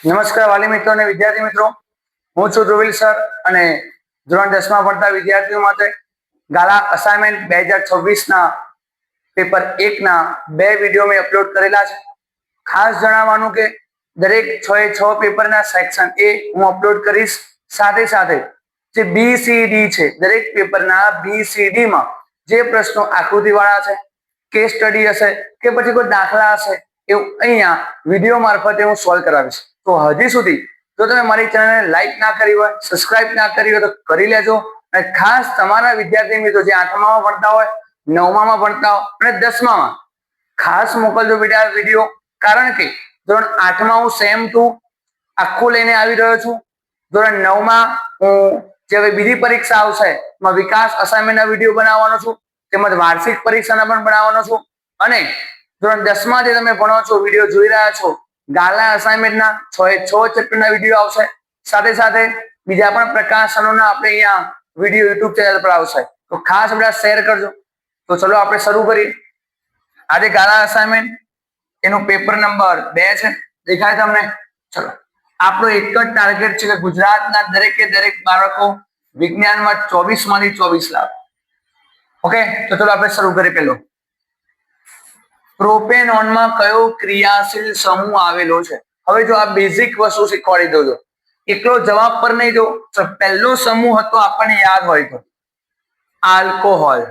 નમસ્કાર વાલી મિત્રો અને વિદ્યાર્થી મિત્રો, હું છું ધ્રુવીલ સર અને ધોરણ 10 માં ભણતા વિદ્યાર્થીઓ માટે ગાલા અસાઇનમેન્ટ 2026 ના પેપર 1 ના 2 વિડીયો મેં અપલોડ કરેલા છે. ખાસ જણાવવાનું કે દરેક 6 પેપરના સેક્શન એ હું અપલોડ કરીશ. સાથે સાથે જે BCD છે, દરેક પેપરના BCD માં જે પ્રશ્નો આકૃતિવાળા છે, કેસ સ્ટડી હશે કે પછી કોઈ દાખલા હશે, એવું અહીંયા વિડીયો મારફતે હું સોલ્વ કરાવીશ. તો હજી સુધી જો તમે મારી ચેનલને લાઈક ના કરી હોય, સબસ્ક્રાઇબ ના કરી હોય તો કરી લેજો. અને ખાસ તમારા વિદ્યાર્થી મિત્રો જે 8મામાં ભણતા હોય, 9મામાં ભણતા હોય અને 10મામાં ખાસ મોકલજો બેટા આ વિડીયો. કારણ કે ધોરણ 8માં હું સેમ 2 આખું લઈને આવી રહ્યો છું. ધોરણ 9માં હું જે હવે બીજી પરીક્ષા આવશે એમાં વિકાસ અસાઇનમેન્ટના વિડીયો બનાવવાનો છું, તેમજ વાર્ષિક પરીક્ષાના પણ બનાવવાનો છું. અને ધોરણ 10માં જે તમે ભણો છો, વિડીયો જોઈ રહ્યા છો, ગાલા અસાઇનમેન્ટના 6 ચેપ્ટરના વિડીયો આવશે. સાથે સાથે બીજા પણ પ્રકાશનોના આપણે અહીંયા વિડીયો યુટ્યુબ ચેનલ પર આવશે. તો ખાસ બધા શેર કરજો. તો ચલો આપણે શરૂ કરીએ. આજે ગાલા અસાઇનમેન્ટ એનો પેપર નંબર 2 છે, દેખાય તમને? ચલો, આપણો એક જ ટાર્ગેટ છે કે ગુજરાતના દરેકે દરેક બાળકો વિજ્ઞાનમાં 24 માંથી 24 લાવે. ઓકે, તો ચલો આપણે શરૂ કરીએ. પહેલો, પ્રોપેનોનમાં કયો ક્રિયાશીલ સમૂહ આવેલો છે? હવે જો આ બેઝિક વસ્તુ શીખવાડી દો, એકલો જવાબ પર નહીં દો. પહેલો સમૂહ હતો આપણને યાદ હોય તો આલ્કોહોલ.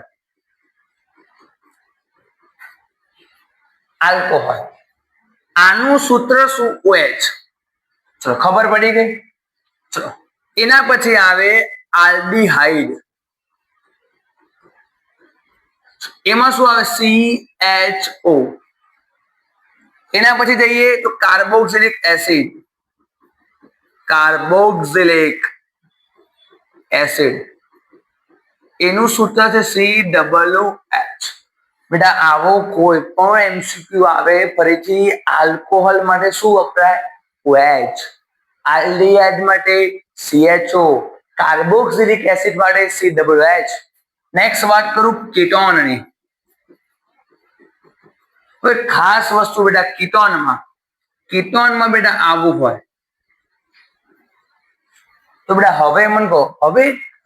આલ્કોહોલ, આનું સૂત્ર શું? OH. ચલો, ખબર પડી ગઈ. ચલો, એના પછી આવે આલ્ડીહાઇડ. એમાં શું આવે? CHO. એના પછી જઈએ તો કાર્બોક્સિલિક એસિડ. કાર્બોક્સિલિક એસિડ, એનું સૂત્ર છે COOH. બેટા આવો કોઈ પણ MCQ આવે ફરીથી આલ્કોહોલ માટે શું વપરાય? OH. આલ્ડીહાઇડ માટે CHO, કાર્બોક્સિલિક એસિડ માટે COOH. નેક્સ્ટ વાત કરું કીટોનની. કોઈ ખાસ વસ્તુ બેટા કીટોનમાં બેટા આવું હોય તો બેટા હવે મને કહો, હવે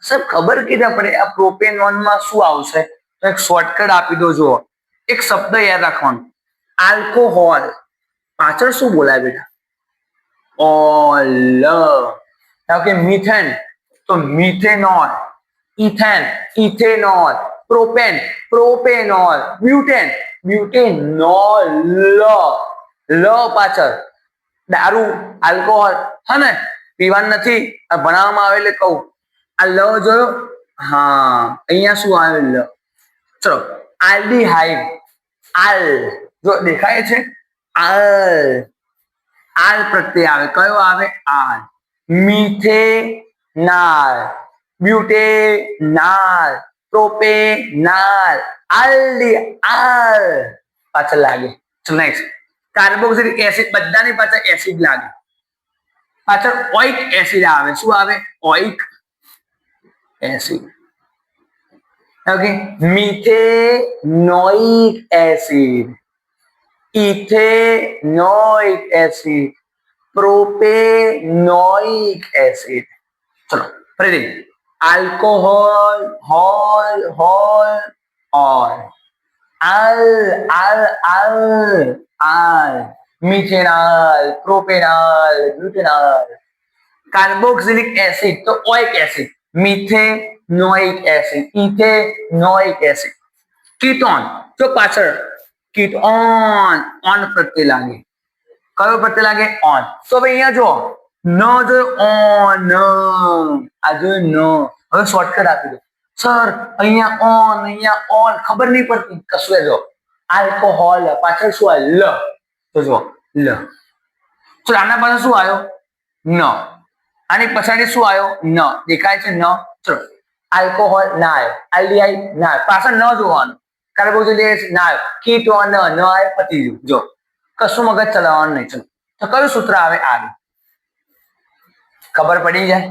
સર ખબર કેવી પડે આ પ્રોપેનોનમાં શું આવશે? તો એક શોર્ટકટ આપી દો. જુઓ, એક શબ્દ યાદ રાખવાનો, આલ્કોહોલ પાછળ શું બોલાય બેટા? ઓલ. કે મિથેન તો methanol, ethane ethanol, propane propanol, butane butanol. લ પાછળ દારૂ, આલ્કોહોલ. હા ને, પીવાનું નથી, ભણાવવામાં આવે એટલે કહું. આ લ જોયો? હા, અહીંયા શું આવે? લ. ચલો, આલ્ડીહાઇડ. આલ જો દેખાય છે, આલ. આલ પ્રત્યય આવે. કયો આવે? આલ. મિથેનાલ, બ્યુટેનાલ, પ્રોપેનાલ, આલ્ડી આલ પાછળ લાગે. નેક્સ્ટ, કાર્બોક્સિલિક એસિડ, બધાની પાછળ એસિડ લાગે. પાછળ ઓઇક એસિડ આવે. શું આવે? Oic acid. Okay, methanoic acid, ethanoic acid, propanoic acid. ચલો ફરીથી, આલ્કોહોલ, હોલ હોલ ઓલ, આલ al al al, methanol, propanol, butanol. Carboxylic acid તો oic acid, methanoic acid, ethanoic acid. Ketone તો પાછળ કીટોન, ઓન પ્રત્યય લાગે. કયો પ્રત્યય લાગે? ઓન. તો હવે અહીંયા જો ન જો ઓન, આ જો ન. હવે શોર્ટકટ આપી દો સર, અહીંયા ઓન અહીંયા ઓન, ખબર નહીં પડતી કશું. જો આલ્કોહોલ પાછળ શું આવે? લ. તો જો લ. તો આના પાછળ શું આવ્યો? ન. આની પછાડી શું આવ્યો? ન. દેખાય છે ન? ચલો, આલ્કોહોલ ના આવ્યો, આલ્ડીહાઇડ ના આવ્યો, પાછળ ન જોવાનું. કાર્બોક્સિલિક ના આવ્યો, કીટોન ન આવે, પતી ગયું. જો કશું મગજ ચલાવવાનું નહીં. ચલો, તો કયું સૂત્ર આવે? આર. ખબર પડી જાય?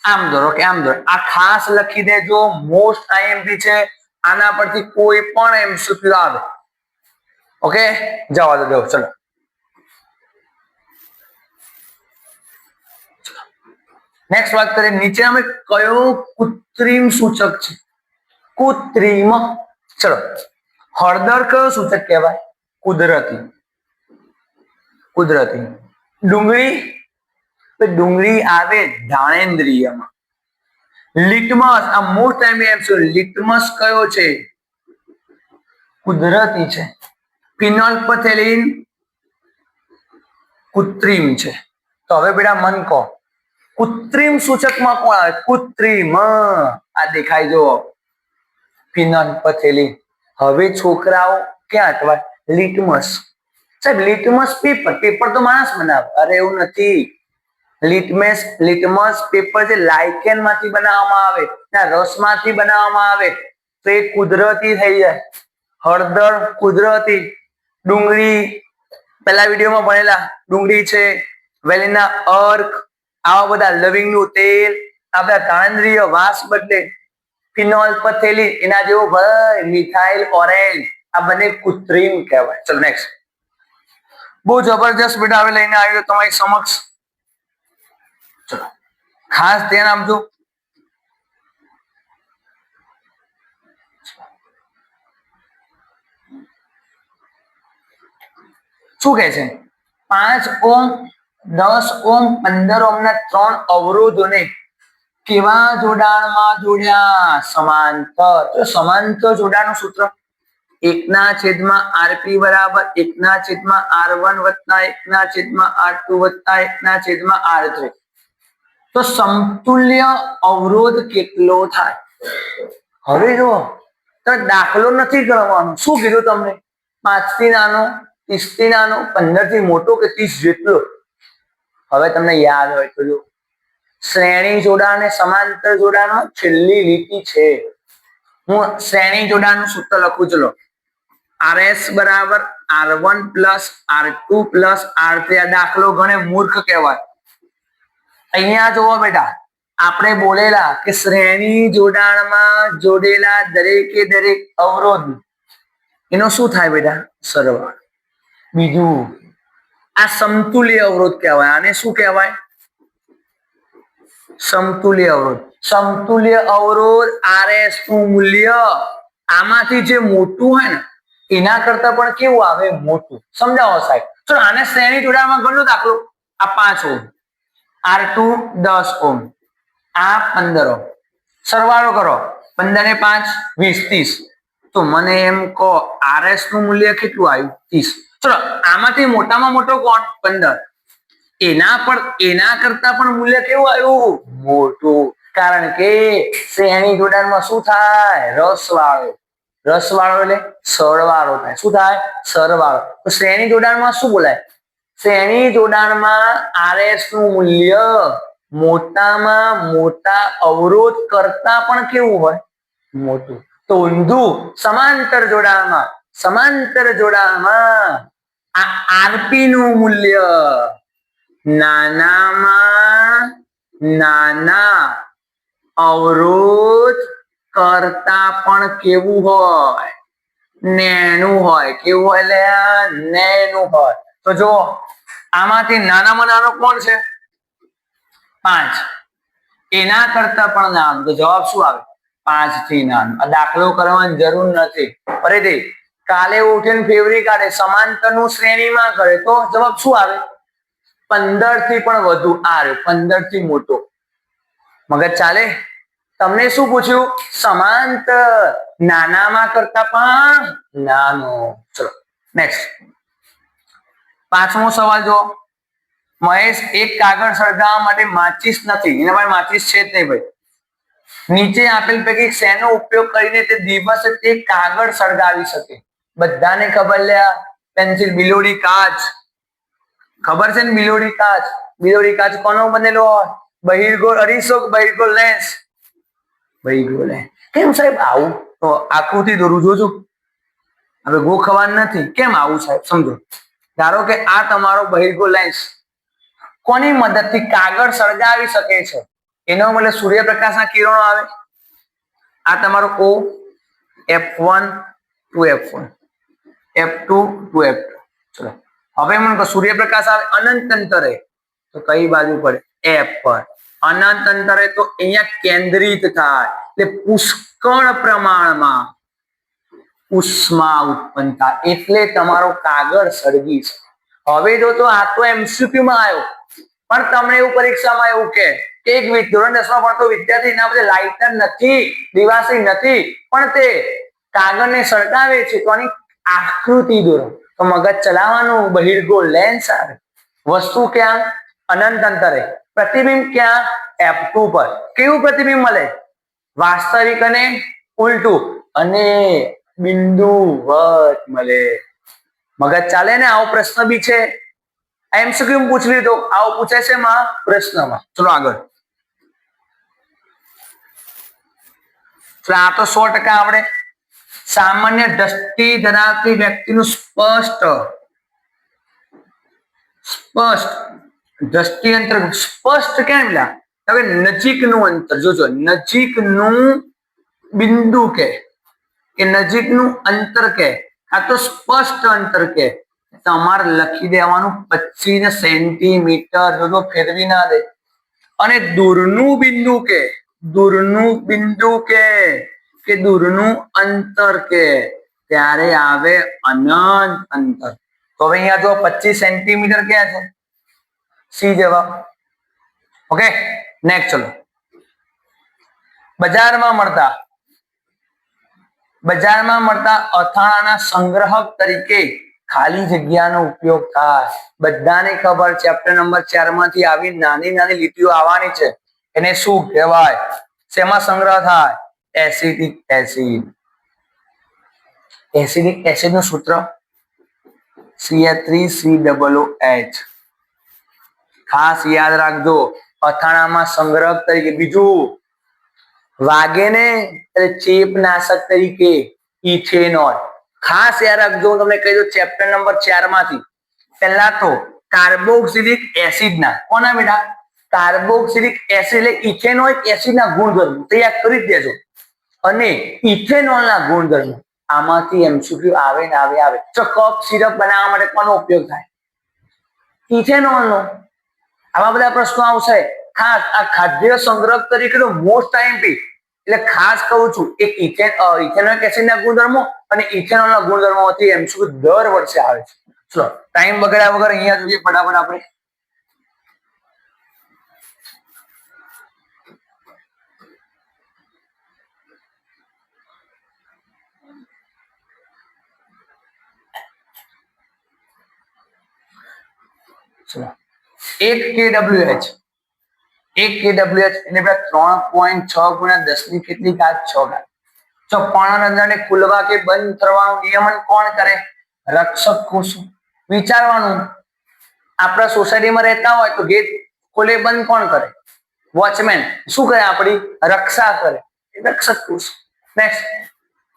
આમ દોરો કે આમ દોરો. આ ખાસ લખી દેજો, મોસ્ટ આઈએમપી છે. આના પરથી કોઈ પણ MCQ આવે. ઓકે, જવા દો. ચલો, નેક્સ્ટ વાત કરીએ, નીચે અમે કયો કૃત્રિમ સૂચક છે? કૃત્રિમ. ચલો, હળદર કયો સૂચક કહેવાય? કુદરતી. કુદરતી. ડુંગળી, ડુંગળી આવે ધાણેન્દ્રિયમાં. લિટમસ, આ મોસ્ટ ટાઈમ એમ લિટમસ કયો છે? કુદરતી છે. ફિનોલ્ફથેલિન કૃત્રિમ છે. તો હવે બેટા મન કહો, કૃત્રિમ સૂચકમાં કોણ આવે? કૃત્રિમ, આ દેખાય જો ફિનોલ્ફથેલિન. હવે છોકરાઓ ક્યાં અટવાય? લિટમસ. સાહેબ લિટમસ પેપર, પેપર તો માણસ બનાવે. અરે એવું નથી. લિટમસ પેપર જે લાઇકેન માંથી બનાવવામાં આવે, રસમાંથી બનાવવામાં આવે, તો એ કુદરતી થઈ જાય. હળદર કુદરતી, ડુંગળી પેલા વિડીયોમાં ભણેલા, ડુંગળી છે, વેલીના અર્ક, આવા બધા લવિંગનું તેલ, આ બધા ધાણેન્દ્રિય વાસ બદલે. ફિનોલ્ફથેલિન એના જેવો ભાઈ મિથાઇલ ઓરેન્જ, આ બંને કૃત્રિમ કહેવાય. ચલો નેક્સ્ટ. બહુ જબરજસ્ત બેટા હવે લઈને આવ્યો તમારી સમક્ષ. ચલો ખાસ ધ્યાન આપજો. શું કે છે? 5 ઓમ, 10 ઓમ, 15 ઓમના 3 અવરોધોને કેવા જોડાણમાં જોડ્યા? સમાંતર. તો સમાંતર જોડાણનું સૂત્ર 1/rp બરાબર 1/r1 વત્તા 1/r2 વત્તા 1/r3. તો સમતુલ્ય અવરોધ કેટલો થાય? હવે જો દાખલો નથી ગણવાનો. શું કીધું તમને? 5 થી નાનો, 30 થી નાનો, 15 થી મોટો કે 30 જેટલો. હવે તમને યાદ હોય તો જો શ્રેણી જોડાણ અને સમાંતર જોડાણ છેલ્લી લીટી છે. હું શ્રેણી જોડાણનું સૂત્ર લખું. ચલો, RS બરાબર R1 plus R2 plus R3. આ દાખલો ગણે મૂર્ખ કહેવાય. અહીંયા જુઓ બેટા, આપણે બોલેલા કે શ્રેણી જોડાણમાં જોડેલા દરેકે દરેક અવરોધ એનો શું થાય બેટા? સરવાળો. બીજું, આ સમતુલ્ય અવરોધ કહેવાય. આને શું કહેવાય? સમતુલ્ય અવરોધ. સમતુલ્ય અવરોધ RS નું મૂલ્ય આમાંથી જે મોટું હોય ને એના કરતા પણ કેવું આવે? મોટું. સમજાવો સાહેબ. ચલો આને શ્રેણી જોડાણમાં ગણો દાખલો. આ 5 ઓમ, R2 10 ઓમ, આ 15 ઓમ. સરવાળો કરો. 15 ને 5 20 30. તો મને એમ કહો RS નું મૂલ્ય કેટલું આવ્યું? 30. ચલો આમાંથી મોટામાં મોટો કોણ? 15. એના કરતા પણ મૂલ્ય કેવું આવ્યું? મોટું. કારણ કે શ્રેણી જોડાણમાં શું થાય? રસવાળો. રસવાળો એટલે સરવાળો થાય. શું થાય? સરવાળો. તો શ્રેણી જોડાણમાં શું બોલાય? શ્રેણી જોડાણમાં RS નું મૂલ્ય મોટામાં મોટા અવરોધ કરતા પણ કેવું હોય? મોટું. તો ઊંધું સમાંતર જોડાણમાં આ RP નું મૂલ્ય નાનામાં નાના અવરોધ કરતા પણ કેવું હોય? નેનું હોય. કેવું હોય? એટલે નેનું હોય. તો જો આમાંથી નાનામાં નાનો કોણ છે? 5. એના કરતા પણ નાનું. તો જવાબ શું આવે? 5 થી નાનું. આ દાખલો કરવાની જરૂર નથી. ફરીથી કાલે ઉઠીને ફેવરી કાઢે સમાંતર નું શ્રેણીમાં કરે તો જવાબ શું આવે? 15 થી પણ વધુ. આ 15 થી મોટો. મગજ ચાલે? તમને શું પૂછ્યું? સમાંતર નાનામાં કરતા પણ નાનો. ચલો નેક્સ્ટ. 5મો સવાલ જો. મહેશ એક કાગળ સળગાવવા માટે માચીસ નથી. એના પાસે માચીસ છે જ નહીં ભાઈ. નીચે આપેલ પૈકી શેનો ઉપયોગ કરીને તે દિવસે તે કાગળ સળગાવી શકે? બધાને ખબર લે. પેન્સિલ, બિલોડી, કાચ. ખબર છે ને? બિલોડી કાચ. બિલોડી કાચ કોનો બનેલો હોય? બહિર્ગોળ અરીસો, બહિર્ગોળ લેન્સ. બહિર્ગોળ લેન્સ. કેમ સાહેબ આવું? તો આકૃતિ દોરું જોજો. હવે ગોખવાનું નથી. કેમ આવું સાહેબ? સમજો. ધારો કે આ તમારો બહિર્ગોળ લેન્સ કોની મદદથી કાગળ સળગાવી શકે છે? એનો મતલબ સૂર્યપ્રકાશના કિરણો આવે. આ તમારો O, F1 to F1, F2 to F2. ચલો હવે મને સૂર્યપ્રકાશ આવે અનંત અંતરે તો કઈ બાજુ પડે? F પર. અનંત અંતરે તો અહીંયા કેન્દ્રિત થાય એટલે પુષ્કળ પ્રમાણમાં ઉષ્મા ઉત્પન્ન થાય એટલે તમારો કાગળ સળગી છે. હવે તો આ તો MCQ માં આવ્યો, પણ તમને એવું પરીક્ષામાં એવું કે એક ધોરણ 10 માં ભણતો વિદ્યાર્થી એના બધે લાઇટર નથી, દિવાસળી નથી, પણ તે કાગળને સળગાવે છે તો આની આકૃતિ દોરો. તો મગજ ચલાવવાનું, બહિર્ગોળ લેન્સ આવે, વસ્તુ ક્યાં અનંત અંતરે, પ્રતિબિંબ ક્યાં F2 પર. કેવું પ્રતિબિંબ મળે? વાસ્તવિક અને ઉલટું, અને બિંદુવત મળે. મગજ ચાલે ને? આવો પ્રશ્ન બી છે, MCQ પૂછી લીધો, આવો પૂછે છે માં પ્રશ્નમાં. ચલો આગળ. આ તો 100% આવડે. સામાન્ય દ્રષ્ટિ ધરાવતી વ્યક્તિનું સ્પષ્ટ દ્રષ્ટિ અંતર, સ્પષ્ટ કેમ લા? હવે નજીકનું અંતર જોજો, નજીકનું બિંદુ કે નજીકનું અંતર કે આ તો સ્પષ્ટ અંતર કે તમારે લખી દેવાનું 25 સેન્ટીમીટર. જોજો ફેરવી ના દે. અને દૂરનું બિંદુ કે દૂરનું અંતર કે ત્યારે આવે અનંત અંતર. તો હવે અહીંયા જો 25 સેન્ટીમીટર ક્યાં છે? સી જવાબ. Okay, next. ચલો. બજારમાં મળતા અથાણાના સંગ્રહક તરીકે ખાલી જગ્યાનો ઉપયોગ થાય. બધાને ખબર, ચેપ્ટર નંબર 4 માંથી આવી નાની નાની લીટીઓ આવવાની છે. એને શું કહેવાય? શેમાં સંગ્રહ થાય? Acidic acid. એસિડિક એસિડ નું સૂત્ર CH3COOH. ખાસ યાદ રાખજો, અથાણામાં સંગ્રહક તરીકે. બીજું, વાગે ને ચેપનાશક તરીકે ઇથેનોલ. ખાસ યાદ રાખજો, હું તમને કહી દઉં ચેપ્ટર નંબર 4 માંથી. પહેલા તો કાર્બોક્સિલિક એસિડ ના, કોના બેટા? કાર્બોક્સિલિક એસિડ એટલે ઇથેનોઇક એસિડ ના ગુણધર્મો તૈયાર કરી દેજો, અને ઇથેનોલ ના ગુણધર્મો. આમાંથી MCQ આવે ને આવે. તો કફ સિરપ બનાવવા માટે કોનો ઉપયોગ થાય? ઇથેનોલ નો. આવા બધા પ્રશ્નો આવશે. ખાસ આ ખાદ્ય સંગ્રહ તરીકેનો મોસ્ટ આઈએમપી. એટલે ખાસ કહું છું, એક ઇથેનોઇક એસિડ ના ગુણધર્મો અને ઇથેનોલ ના ગુણધર્મોથી MCQ દર વર્ષે આવે છે. ચલો, ટાઈમ બગાડ્યા વગર અહીંયા જોઈએ ફટાફટ આપણે. ચલો, 1 kWh એટલે 3.6 ગુણ્યા 10 ની કેટલી ઘાત? 6 ઘાત. જો પર્ણરંધ્રને ખુલવા કે બંધ થવાનું નિયમન કોણ કરે? રક્ષક કોષો. વિચારવાનું, આપણા સોસાયટીમાં રહેતા હોય તો ગેટ ખોલે બંધ કોણ કરે? વોચમેન. શું કરે? આપણી રક્ષા કરે, રક્ષક કોષ. નેક્સ્ટ,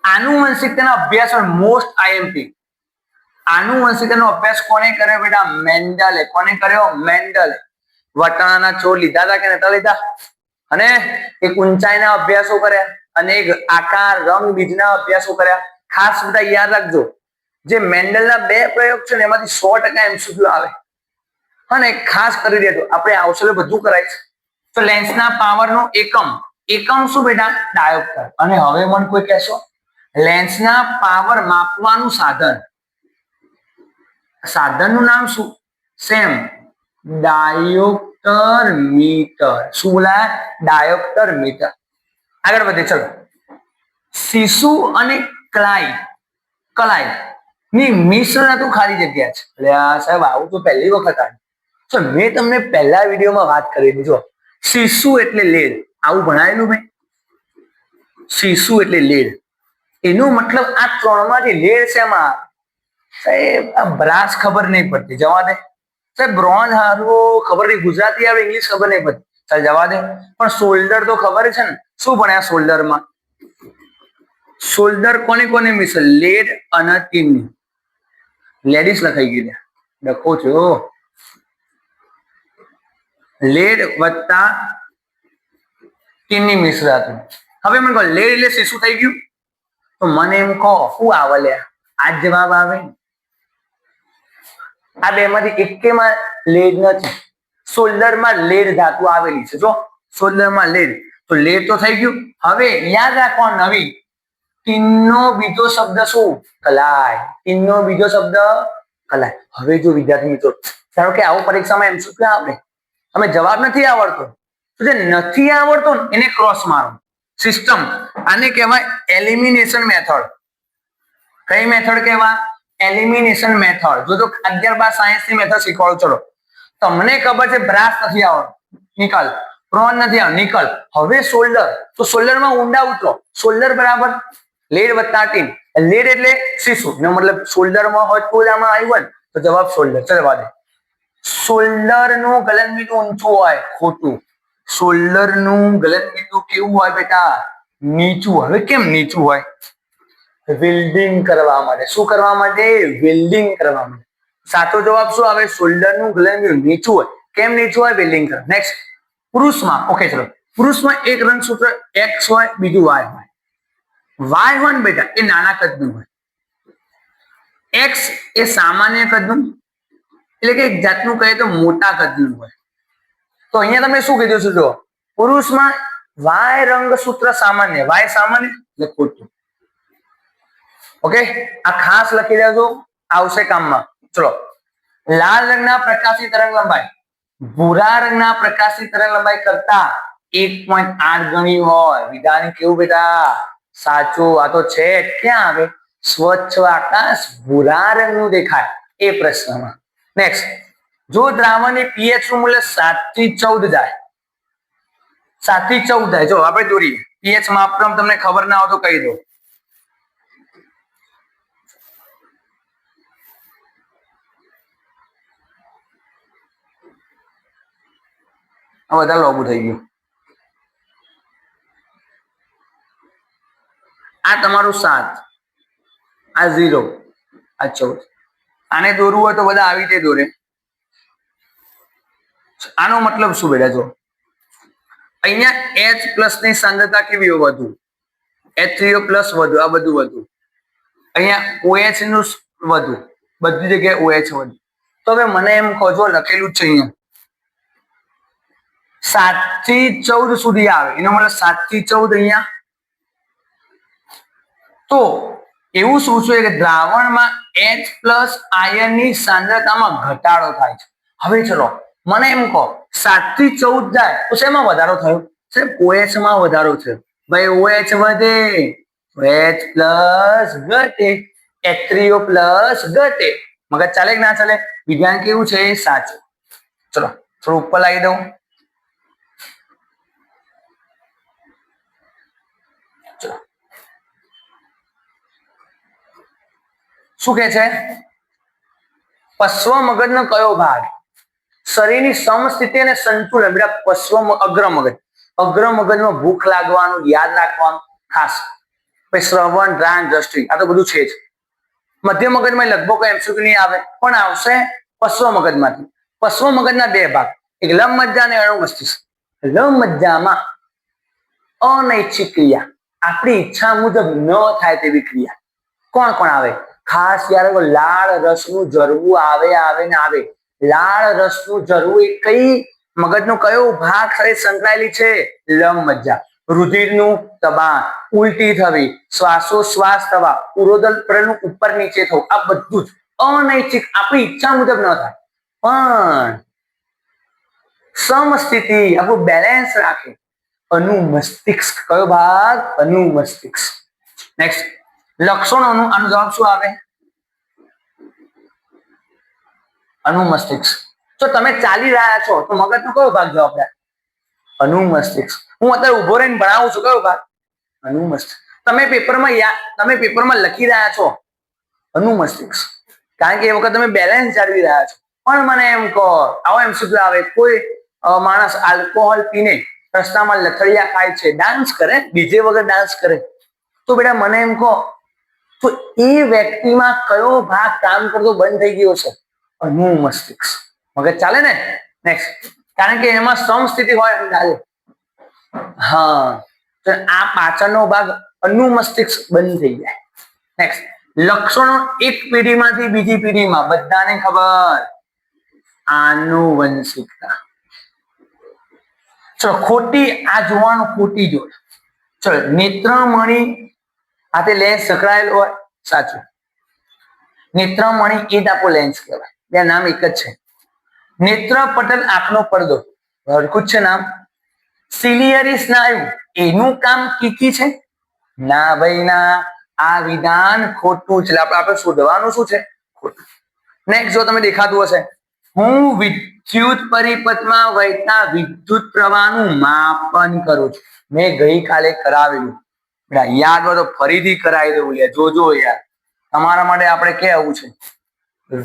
આનુવંશિકતાનો અભ્યાસ મોસ્ટ આઈએમપી. આનુવંશિકતાનો અભ્યાસ કોને કર્યો બેટા? મેન્ડલે. કોને કર્યો? મેન્ડલે. વટાણાના છોડ લીધા હતા કે નતા લીધા? અને એક ઊંચાઈના અભ્યાસો કર્યા, અને એક આકાર રંગ બીજના અભ્યાસો કર્યા. ખાસ બધા યાદ રાખજો, જે મેન્ડલના 2 પ્રયોગ છે ને એમાંથી 100% MCQ આવે. અને ખાસ કરી દેજો, આપણે આવશે બધું કરાય છે. તો લેન્સના પાવરનો એકમ શું બેટા? ડાયોપ્ટર. અને હવે મને કોઈ કહેશો, લેન્સના પાવર માપવાનું સાધનનું નામ શું? Same, dioptre metre. શું બોલાય? Dioptre metre. આગળ વધે. ચલો, શિશુ અને કલાઈ ની મિશ્ર તો ખાલી જગ્યા છે. એટલે સાહેબ આવું તો પહેલી વખત આવ્યું. તો મેં તમને પહેલા વિડીયોમાં વાત કરેલી. જો, શિશુ એટલે લેડ. આવું ભણાયેલું મેં. શિશુ એટલે લેડ. એનો મતલબ આ 3 માંથી લેડ શેમાં? સાહેબ આ બ્રાસ ખબર નહીં પડતી, જવા દે. સાહેબ બ્રોન્ઝ હારવો ખબર નહીં, ગુજરાતી આવે, ઇંગ્લિશ ખબર નહીં પડતી, ચાલ જવા દે. પણ સોલ્ડર તો ખબર છે ને. શું ભણ્યા સોલ્ડરમાં? સોલ્ડર કોને મિશ્ર? લેડ અને ટીનની. લેડીસ લખાઈ ગઈ, ડખો છો. લેડ વત્તા ટીનની મિશ્ર હતું. હવે મને કહો, લેડ એટલે શિશુ થઈ ગયું. તો મને એમ કહો, શું આવે લે? આ જવાબ આવે. આ 2 માંથી એકેમાં લેડ નથી. સોલ્ડરમાં લેડ ધાતુ આવેલી છે. જો શોલ્ડરમાં લેડ, તો લેડ તો થઈ ગયું. હવે યાદ રાખવા નવી ટીનનો બીજો શબ્દ શું? કલાય. ટીનનો બીજો શબ્દ કલાય. હવે જો વિદ્યાર્થી મિત્રો ધારો કે આવું પરીક્ષામાં MCQ આવે, તમે જવાબ નથી આવડતો, તો જે નથી આવડતો ને એને ક્રોસ મારો. સિસ્ટમ આને કહેવાય એલિમિનેશન મેથડ. કઈ મેથડ કહેવાય? Elimination method. જો 11-12 સાયન્સ ની મેથડ શીખવાડો. ચલો, તમને ખબર છે બ્રાસ નથી આવડતો, નિકલ. પ્રોન નથી આવડતો, નિકલ. હવે શોલ્ડર, તો શોલ્ડરમાં ઊંડા ઉતરો. શોલ્ડર બરાબર લેડ વત્તા ટીન. લેડ એટલે શીશું, એનો મતલબ શોલ્ડરમાં હોય તો આમાં આવ્યું ને, તો જવાબ શોલ્ડર. ચલો દે. શોલ્ડર નું ગલનબિંદુ ઊંચું હોય, ખોટું. શોલ્ડર નું ગલનબિંદુ કેવું હોય બેટા? નીચું. હવે કેમ નીચું હોય? વેલ્ડિંગ કરવા માટે. શું કરવા માટે? વેલ્ડિંગ કરવા માટે. સાચો જવાબ શું આવે? શોલ્ડર નું ગલનબિંદુ નીચું હોય. કેમ નીચું હોય? વેલ્ડિંગ કરવા. નેક્સ્ટ, પુરુષમાં. ઓકે ચલો, પુરુષમાં એક રંગસૂત્ર X હોય, બીજું Y હોય. Y હોય ને બેટા એ નાના કદનું હોય. X એ સામાન્ય કદનું, એટલે કે એક જાતનું કહે તો મોટા કદનું હોય. તો અહીંયા તમે શું કીધું છે? જો પુરુષમાં Y રંગસૂત્ર સામાન્ય, Y સામાન્ય એટલે ખોટું. ઓકે, આ ખાસ લખી દેજો, આવશે કામમાં. ચલો, લાલ રંગના પ્રકાશી તરંગ લંબાઈ ભૂરા રંગના પ્રકાશી તરંગ લંબાઈ કરતા 1.8 ગણી હોય. વિધાન કેવું બેટા? સાચું. આ તો છે. ક્યાં આવે? સ્વચ્છ આકાશ ભૂરા રંગનું દેખાય એ પ્રશ્નમાં. નેક્સ્ટ, જો દ્રાવણની pH નું મૂલ્ય 7 થી 14 જાય, 7 થી 14 જાય. જો આપણે દોરીએ pH માપક્રમ, તમને ખબર ના હોય તો કહી દો. આ બધા લોબુ થઈ ગયું. આ તમારું 7, આ 0, આ 14. આને દોરવું હોય તો બધા આવી રીતે દોરે. આનો મતલબ શું બેટા? જો અહીંયા H પ્લસ ની સાંદ્રતા કેવી હોય? વધુ. H3O પ્લસ વધુ, આ બધું વધુ. અહીંયા OH નું વધુ, બધી જગ્યાએ OH વધુ. તો હવે મને એમ કહો, જો લખેલું છે અહીંયા 7 થી 14 સુધી આવે, એનો મતલબ 7 થી 14 અહીંયા. તો એવું શું છે કે દ્રાવણમાં H પ્લસ આયનની સાંદ્રતામાં ઘટાડો થાય છે. હવે ચલો મને એમ કહો 7 થી 14 જાય તો શેમાં વધારો થયો? OH માં વધારો થયો. ભાઈ OH વધે, OH પ્લસ ઘટે, H3O પ્લસ ઘટે. મગજ ચાલે કે ના ચાલે? વિજ્ઞાન કેવું છે? સાચું. ચલો થોડું ઉપર લાવી દઉં. શું કે છે? પશ્વ મગજનો કયો ભાગ શરીરની સમસ્થિતિ અને સંતુલન? બેટા પશ્વ અગ્ર મગજ. અગ્ર મગજમાં ભૂખ લાગવાનું યાદ રાખવાનું ખાસ. પછી શ્રવણ, ધ્યાન, દ્રષ્ટિ, આ તો બધું છે જ. મધ્ય મગજમાં લગભગ MCQ નહીં આવે, પણ આવશે પશ્વ મગજમાંથી. પશ્વ મગજના બે ભાગ, એક લંબ મજ્જા અને અણુ મસ્તિષ્ક. લંબ મજ્જામાં અનૈચ્છિક ક્રિયા, આપણી ઈચ્છા મુજબ ન થાય તેવી ક્રિયા. કોણ કોણ આવે? ખાસ યાર, લાળ રસનું ઝરવું આવે ને આવે. લાળ રસનું ઝરવું એ કઈ મગજનો કયો ભાગ સાથે સંકળાયેલી છે? લંબ મજ્જા. રુધિરનું દબાણ, ઉલટી થવી, શ્વાસોશ્વાસ થવા, ઉરોદલ પ્રનું ઉપર નીચે થવું, આ બધું જ અનૈચ્છિક, આપણી ઈચ્છા મુજબ ન થાય, પણ સમસ્થિતિ, આપણું બેલેન્સ રાખે. અનુમસ્તિષ્ક. કયો ભાગ? અનુમસ્તિષ્ક. નેક્સ્ટ, લક્ષણોનું આનો જવાબ શું આવે? અનુમસ્તિષ્ક. જો તમે ચાલી રહ્યા છો તો મગજનો કયો ભાગ જવાબદાર? અનુમસ્તિષ્ક. હું અત્યારે ઉભો રહીને ભણાવું છું, કયો ભાગ? અનુમસ્તિષ્ક. તમે પેપરમાં લખી રહ્યા છો, અનુમસ્તિષ્ક. કારણ કે એ વખત તમે બેલેન્સ જાળવી રહ્યા છો. પણ મને એમ કહો, આવો MCQ આવે, કોઈ માણસ આલ્કોહોલ પીને રસ્તામાં લથડિયા ખાય છે, ડાન્સ કરે, ડીજે વગર ડાન્સ કરે, તો બેટા મને એમ કહો, તો એ વ્યક્તિમાં કયો ભાગ કામ કરતો બંધ થઈ ગયો છે? અનુમસ્તિષ્ક. મગજ ચાલે ને? નેક્સ્ટ, કારણ કે એમાં સમસ્થિતિ હોય ચાલે. હા, તો આ પાછળનો ભાગ અનુમસ્તિષ્ક બંધ થઈ જાય. નેક્સ્ટ, લક્ષણો એક પેઢીમાંથી બીજી પેઢીમાં, બધાને ખબર, આનુવંશિકતા. ચલો ખોટી આ જોવાનું ખોટી જોડ. ચલો નેત્રમણી આ તે લેન્સ સંકળાયેલો હોય સાચું. નેત્રમણી એ જ આપણો લેન્સ કહેવાય. બે નામ એક જ છે. નેત્ર પટલ આંખનો પડદો હરખું જ છે નામ. સિલિયરી સ્નાયુ એનું કામ કીકી છે? ના ભાઈ ના, આ વિધાન ખોટું છે. આપણે શોધવાનું શું છે? ખોટું. નેક્સ્ટ જો તમે દેખાતું હશે, હું વિદ્યુત પરિપથમાં વહેતા વિદ્યુત પ્રવાહનું માપન કરું છું. મેં ગઈકાલે કરાવેલું, યાદ હોય તો ફરીથી કરાવી દઉં. જોજો યાર, તમારા માટે આપણે કેવું છે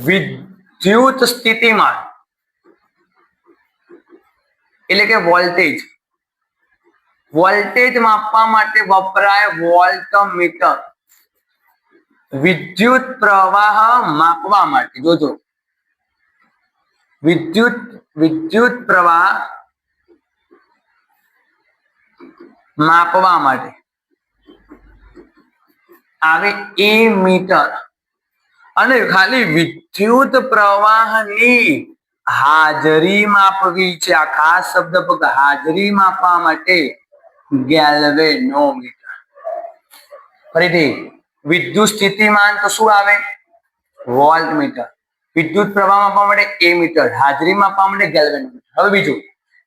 વિદ્યુત સ્થિતિમાન એટલે કે વોલ્ટેજ. વોલ્ટેજ માપવા માટે વપરાય વોલ્ટમીટર. વિદ્યુત પ્રવાહ માપવા માટે જોજો વિદ્યુત પ્રવાહ માપવા માટે આવે એમીટર. અને ખાલી વિદ્યુત પ્રવાહની હાજરી માપવી છે. આ ખાસ શબ્દ ફક્ત હાજરી માપવા માટે ગેલ્વેનોમીટર. ફરીથી વિદ્યુત સ્થિતિમાન તો શું આવે? વોલ્ટમીટર. વિદ્યુત પ્રવાહ માપવા માટે એમીટર, હાજરી માપવા માટે ગેલ્વેનોમીટર. હવે બીજું,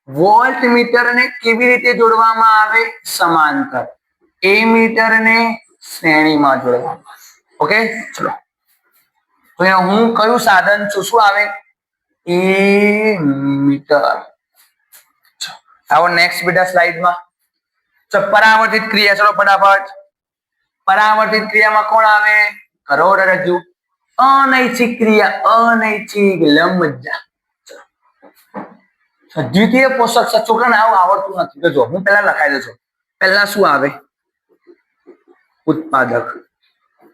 વોલ્ટમીટર ને કેવી રીતે જોડવામાં આવે? સમાંતર. એમીટર ને શ્રેણીમાં જોડવામાં. ઓકે ચલો, તો અહીંયા હું કયું સાધન છું? શું આવે? એમીટર. આવો નેક્સ્ટ બેટા સ્લાઇડમાં. પરાવર્તિત ક્રિયા. ચલો ફટાફટ. પરાવર્તિત ક્રિયામાં કોણ આવે? કરોડરજ્જુ. અનૈચ્છિક ક્રિયા, અનૈચ્છિક લંબમજ્જા. દ્વિતીય પોષક છોકરાને આવું આવડતું નથી તો જો હું પહેલા લખાઈ દઉં છું. પહેલા શું આવે? ઉત્પાદક.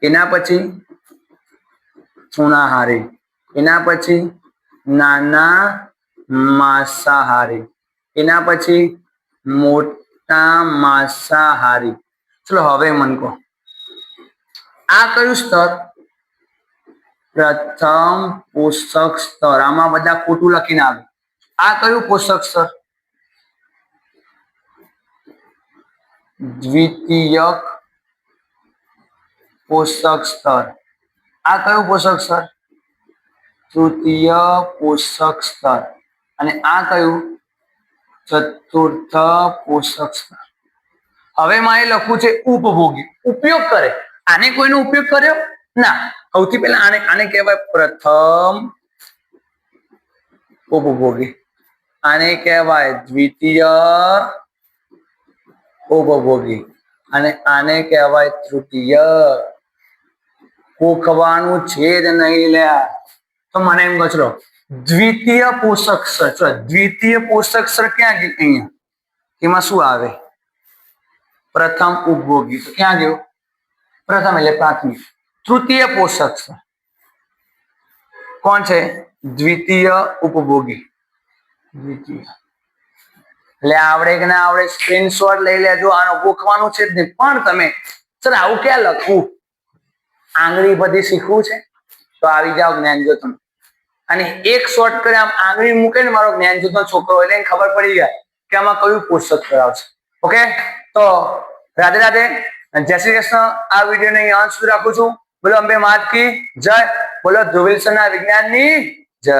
એના પછી તૃણાહારી. એના પછી નાના માંસાહારી. એના પછી મોટા માંસાહારી. ચલો હવે મને કહો, આ કયું સ્તર? પ્રથમ પોષક સ્તર. આમાં બધા ખોટું લખીને આવે. આ કયું પોષક સ્તર? દ્વિતીયક પોષક સ્તર. આ કયું પોષક સ્તર? તૃતીય પોષક સ્તર. અને આ કયું? ચતુર્થ પોષક સ્તર. હવે મારે લખવું છે ઉપભોગી. ઉપયોગ કરે. આને કોઈનો ઉપયોગ કર્યો? ના. સૌથી પહેલા આને કહેવાય પ્રથમ ઉપભોગી. આને કહેવાય દ્વિતીય ઉપભોગી. અને આને કહેવાય તૃતીય. કોખવાનું છે જ નહીં લ્યા. તો મને એમ કહો, દ્વિતીય પોષક સ્તર. દ્વિતીય પોષક સ્તર ક્યાં ગયું? અહીંયા. એમાં શું આવે? પ્રથમ ઉપભોગી. તો ક્યાં ગયો? પ્રથમ એટલે પ્રાથમિક. તૃતીય પોષક સ્તર કોણ છે? દ્વિતીય ઉપભોગી. દ્વિતીય એટલે આવડે કે ના આવડે સ્ક્રીનશોટ લઈ લેજો. આનો ગોખવાનું છે જ નહીં. પણ તમે સર આવું ક્યાં લખવું? આંગળી બધી શીખવું છે તો આવી જાઓ જ્ઞાન જો તમે. અને એક શોર્ટ કરે આમ આંગળી મૂકે ને મારો જ્ઞાન જોતો છોકરો એટલે એને ખબર પડી જાય કે આમાં કયું પોષક કરાવશે. ઓકે, તો રાધે રાધે, જય શ્રી કૃષ્ણ. આ વિડીયોને અહીં અંત સુધી રાખું છું. બોલો અંબે માત કી જય. બોલો ધ્રુવીલ સરના વિજ્ઞાનની જય.